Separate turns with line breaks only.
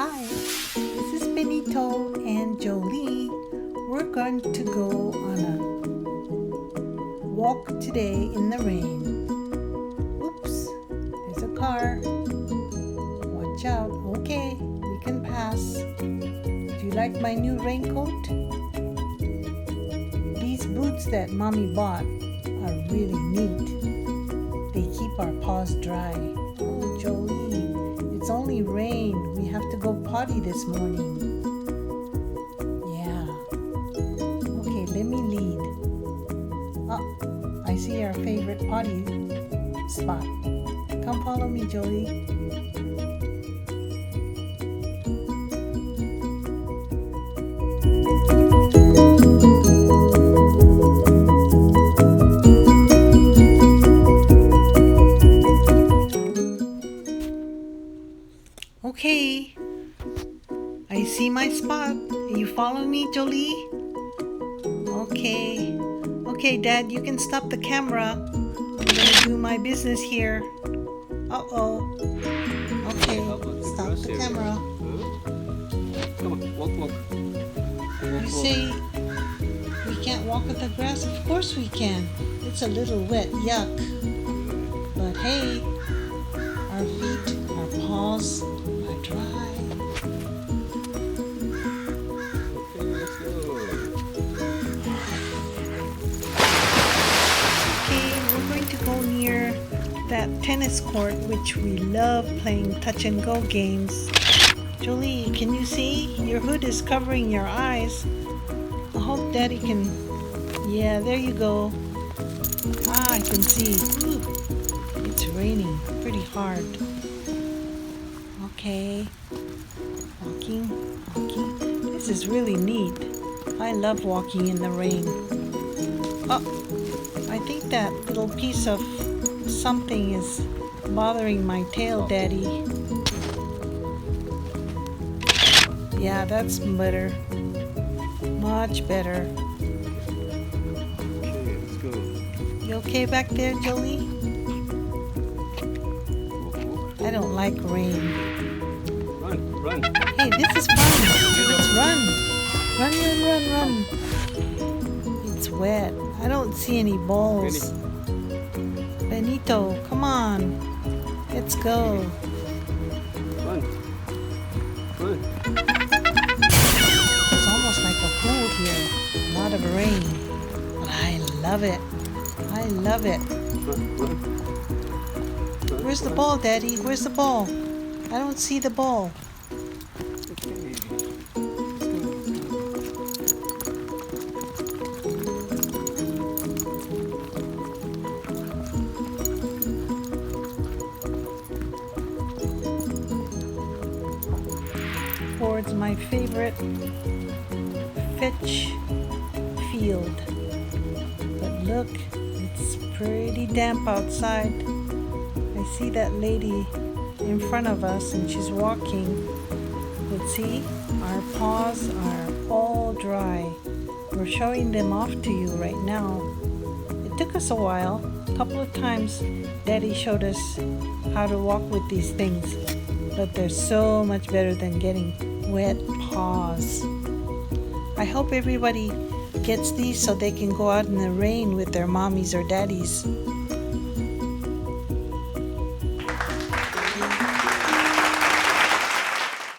Hi, this is Benito and Jolie. We're going to go on a walk today in the rain. Oops, there's a car. Watch out. Okay, we can pass. Do you like my new raincoat? These boots that Mommy bought are really neat. They keep our paws dry. Oh, Jolie, it's only rain. We have to go potty this morning. Yeah. Okay, let me lead. Oh, I see our favorite potty spot. Come follow me, Jolie. Okay, I see my spot. You follow me, Jolie? Okay, Dad, you can stop the camera. I'm gonna do my business here. Uh-oh. Okay, stop the camera.
Come on, walk.
You say we can't walk with the grass? Of course we can. It's a little wet, yuck. But hey, our feet, our paws are dry.
Okay, let's go.
Okay, we're going to go near that tennis court, which we love playing touch and go games. Jolie, can you see? Your hood is covering your eyes. I hope Daddy can... Yeah, there you go. I can see. Ooh, it's raining pretty hard. Okay. Walking. This is really neat. I love walking in the rain. Oh, I think that little piece of something is bothering my tail, Daddy. Yeah, that's better. Much better.
Okay, let's go.
You okay back there, Jolie?
Walk.
I don't like rain.
Run.
Hey, this is fun. Let's run. Run. It's wet. I don't see any balls. Benito, come on. Let's go.
Run.
It's almost like a pool here. A lot of rain. But I love it.
Run.
Where's the ball, Daddy? Where's the ball? I don't see the ball.
Okay.
Towards my favorite fetch field. But look, it's pretty damp outside. I see that lady in front of us and she's walking. But see, our paws are all dry. We're showing them off to you right now. It took us a while. A couple of times Daddy showed us how to walk with these things. But they're so much better than getting wet paws. I hope everybody gets these so they can go out in the rain with their mommies or daddies.